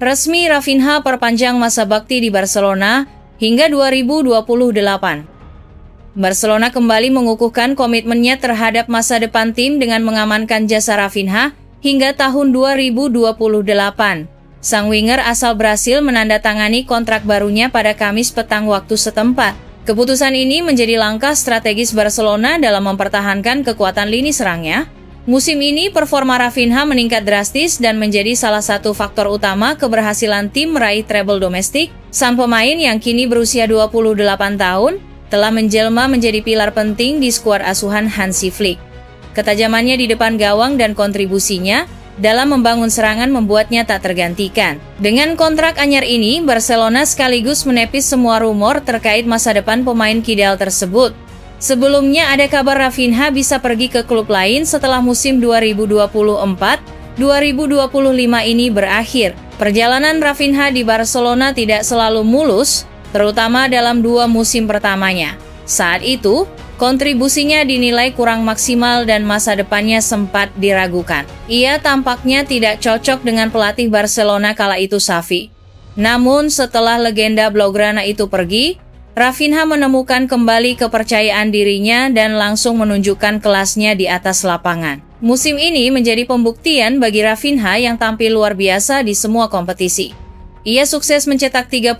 Resmi Rafinha perpanjang masa bakti di Barcelona hingga 2028. Barcelona kembali mengukuhkan komitmennya terhadap masa depan tim dengan mengamankan jasa Rafinha hingga tahun 2028. Sang winger asal Brasil menandatangani kontrak barunya pada Kamis petang waktu setempat. Keputusan ini menjadi langkah strategis Barcelona dalam mempertahankan kekuatan lini serangnya. Musim ini performa Rafinha meningkat drastis dan menjadi salah satu faktor utama keberhasilan tim meraih treble domestik. Sang pemain yang kini berusia 28 tahun telah menjelma menjadi pilar penting di skuad asuhan Hansi Flick. Ketajamannya di depan gawang dan kontribusinya dalam membangun serangan membuatnya tak tergantikan. Dengan kontrak anyar ini, Barcelona sekaligus menepis semua rumor terkait masa depan pemain kidal tersebut. Sebelumnya ada kabar Rafinha bisa pergi ke klub lain setelah musim 2024-2025 ini berakhir. Perjalanan Rafinha di Barcelona tidak selalu mulus, terutama dalam 2 musim pertamanya. Saat itu, kontribusinya dinilai kurang maksimal dan masa depannya sempat diragukan. Ia tampaknya tidak cocok dengan pelatih Barcelona kala itu, Xavi. Namun setelah legenda Blaugrana itu pergi, Rafinha menemukan kembali kepercayaan dirinya dan langsung menunjukkan kelasnya di atas lapangan. Musim ini menjadi pembuktian bagi Rafinha yang tampil luar biasa di semua kompetisi. Ia sukses mencetak 34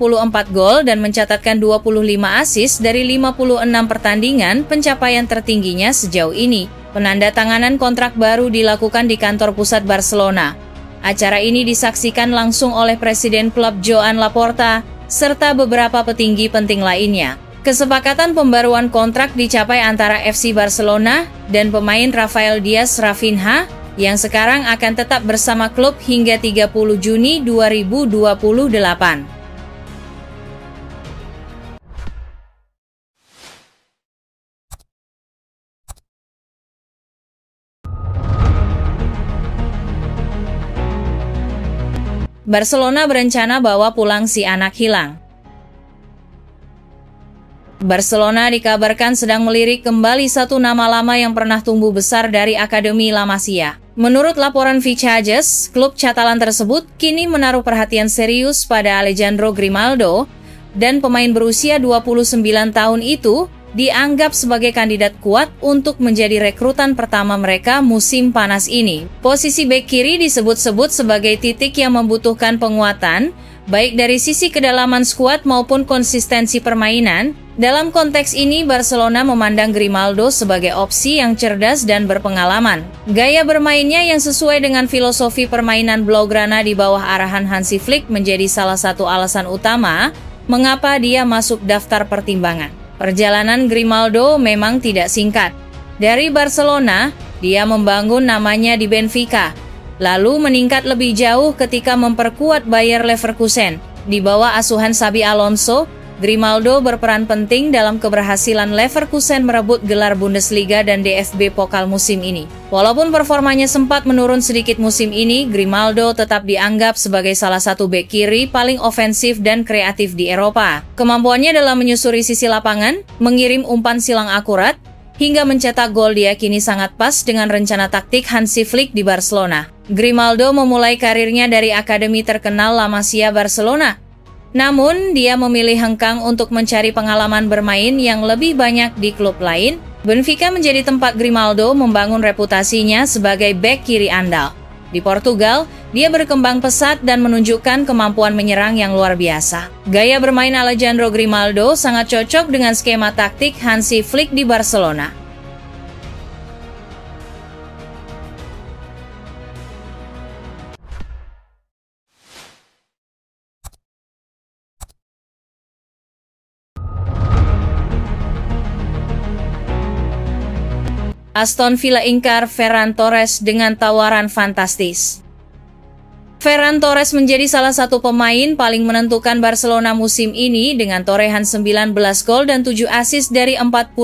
gol dan mencatatkan 25 assist dari 56 pertandingan, pencapaian tertingginya sejauh ini. Penandatanganan kontrak baru dilakukan di kantor pusat Barcelona. Acara ini disaksikan langsung oleh Presiden klub Joan Laporta, serta beberapa petinggi penting lainnya. Kesepakatan pembaruan kontrak dicapai antara FC Barcelona dan pemain Rafael Diaz Rafinha, yang sekarang akan tetap bersama klub hingga 30 Juni 2028. Barcelona berencana bawa pulang si anak hilang. Barcelona dikabarkan sedang melirik kembali satu nama lama yang pernah tumbuh besar dari Akademi La Masia. Menurut laporan Vichages, klub Catalan tersebut kini menaruh perhatian serius pada Alejandro Grimaldo, dan pemain berusia 29 tahun itu dianggap sebagai kandidat kuat untuk menjadi rekrutan pertama mereka musim panas ini. Posisi bek kiri disebut-sebut sebagai titik yang membutuhkan penguatan, baik dari sisi kedalaman skuad maupun konsistensi permainan. Dalam konteks ini, Barcelona memandang Grimaldo sebagai opsi yang cerdas dan berpengalaman. Gaya bermainnya yang sesuai dengan filosofi permainan Blaugrana di bawah arahan Hansi Flick menjadi salah satu alasan utama mengapa dia masuk daftar pertimbangan. Perjalanan Grimaldo memang tidak singkat. Dari Barcelona, dia membangun namanya di Benfica, lalu meningkat lebih jauh ketika memperkuat Bayer Leverkusen. Di bawah asuhan Xabi Alonso, Grimaldo berperan penting dalam keberhasilan Leverkusen merebut gelar Bundesliga dan DFB Pokal musim ini. Walaupun performanya sempat menurun sedikit musim ini, Grimaldo tetap dianggap sebagai salah satu bek kiri paling ofensif dan kreatif di Eropa. Kemampuannya dalam menyusuri sisi lapangan, mengirim umpan silang akurat, hingga mencetak gol diyakini sangat pas dengan rencana taktik Hansi Flick di Barcelona. Grimaldo memulai karirnya dari akademi terkenal La Masia Barcelona. Namun, dia memilih hengkang untuk mencari pengalaman bermain yang lebih banyak di klub lain. Benfica menjadi tempat Grimaldo membangun reputasinya sebagai bek kiri andal. Di Portugal, dia berkembang pesat dan menunjukkan kemampuan menyerang yang luar biasa. Gaya bermain Alejandro Grimaldo sangat cocok dengan skema taktik Hansi Flick di Barcelona. Aston Villa ingkar Ferran Torres dengan tawaran fantastis. Ferran Torres menjadi salah satu pemain paling menentukan Barcelona musim ini dengan torehan 19 gol dan 7 assist dari 45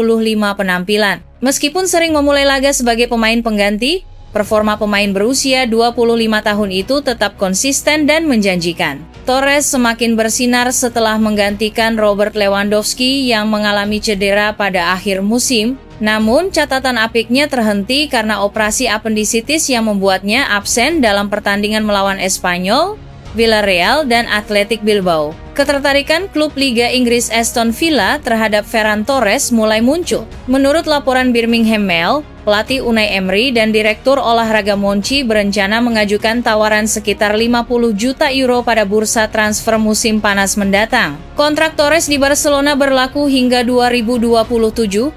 penampilan. Meskipun sering memulai laga sebagai pemain pengganti, performa pemain berusia 25 tahun itu tetap konsisten dan menjanjikan. Torres semakin bersinar setelah menggantikan Robert Lewandowski yang mengalami cedera pada akhir musim. Namun, catatan apiknya terhenti karena operasi apendisitis yang membuatnya absen dalam pertandingan melawan Espanyol Villarreal, dan Athletic Bilbao. Ketertarikan klub Liga Inggris Aston Villa terhadap Ferran Torres mulai muncul. Menurut laporan Birmingham Mail, pelatih Unai Emery dan Direktur Olahraga Monchi berencana mengajukan tawaran sekitar 50 juta euro pada bursa transfer musim panas mendatang. Kontrak Torres di Barcelona berlaku hingga 2027,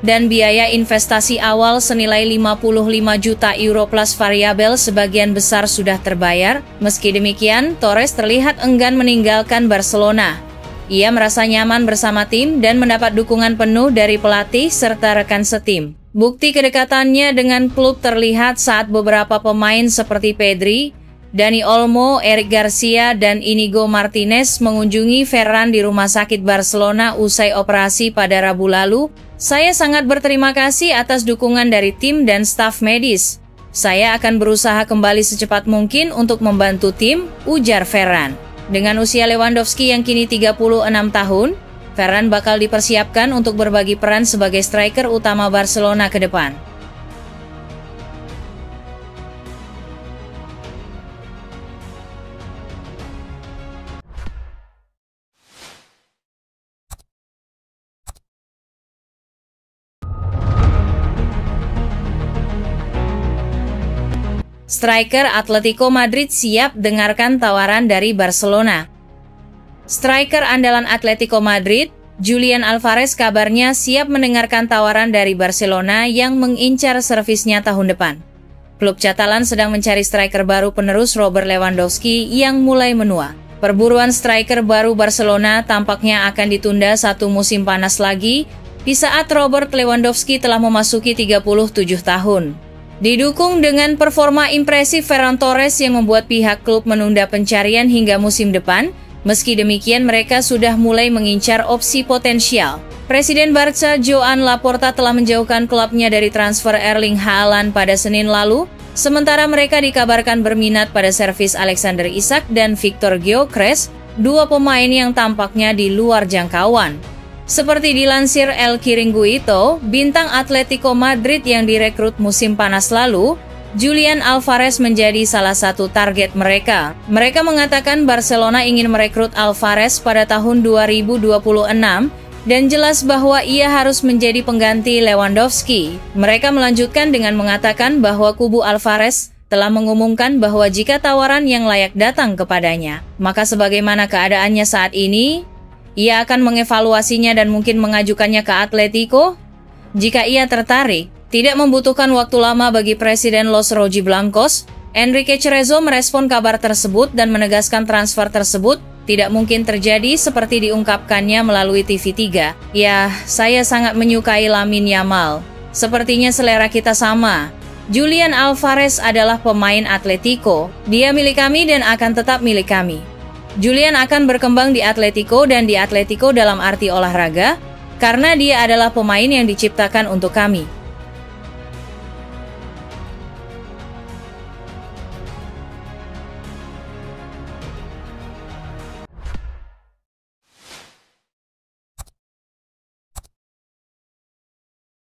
dan biaya investasi awal senilai 55 juta euro plus variabel sebagian besar sudah terbayar. Meski demikian, Torres terlihat enggan meninggalkan Barcelona. Ia merasa nyaman bersama tim dan mendapat dukungan penuh dari pelatih serta rekan setim. Bukti kedekatannya dengan klub terlihat saat beberapa pemain seperti Pedri, Dani Olmo, Eric Garcia, dan Inigo Martinez mengunjungi Ferran di rumah sakit Barcelona usai operasi pada Rabu lalu. Saya sangat berterima kasih atas dukungan dari tim dan staf medis. Saya akan berusaha kembali secepat mungkin untuk membantu tim, ujar Ferran. Dengan usia Lewandowski yang kini 36 tahun, Ferran bakal dipersiapkan untuk berbagi peran sebagai striker utama Barcelona ke depan. Striker Atletico Madrid siap dengarkan tawaran dari Barcelona. Striker andalan Atletico Madrid, Julian Alvarez kabarnya siap mendengarkan tawaran dari Barcelona yang mengincar servisnya tahun depan. Klub Catalan sedang mencari striker baru penerus Robert Lewandowski yang mulai menua. Perburuan striker baru Barcelona tampaknya akan ditunda satu musim panas lagi, di saat Robert Lewandowski telah memasuki 37 tahun. Didukung dengan performa impresif Ferran Torres yang membuat pihak klub menunda pencarian hingga musim depan, meski demikian mereka sudah mulai mengincar opsi potensial. Presiden Barca Joan Laporta telah menjauhkan klubnya dari transfer Erling Haaland pada Senin lalu, sementara mereka dikabarkan berminat pada servis Alexander Isak dan Victor Gyökeres, dua pemain yang tampaknya di luar jangkauan. Seperti dilansir El Chiringuito, bintang Atletico Madrid yang direkrut musim panas lalu, Julian Alvarez menjadi salah satu target mereka. Mereka mengatakan Barcelona ingin merekrut Alvarez pada tahun 2026 dan jelas bahwa ia harus menjadi pengganti Lewandowski. Mereka melanjutkan dengan mengatakan bahwa kubu Alvarez telah mengumumkan bahwa jika tawaran yang layak datang kepadanya, maka sebagaimana keadaannya saat ini, ia akan mengevaluasinya dan mungkin mengajukannya ke Atletico. Jika ia tertarik, tidak membutuhkan waktu lama bagi Presiden Los Rojiblancos. Enrique Cerezo merespon kabar tersebut dan menegaskan transfer tersebut tidak mungkin terjadi seperti diungkapkannya melalui TV3. Ya, saya sangat menyukai Lamine Yamal. Sepertinya selera kita sama. Julian Alvarez adalah pemain Atletico. Dia milik kami dan akan tetap milik kami. Julian akan berkembang di Atletico dan di Atletico dalam arti olahraga, karena dia adalah pemain yang diciptakan untuk kami.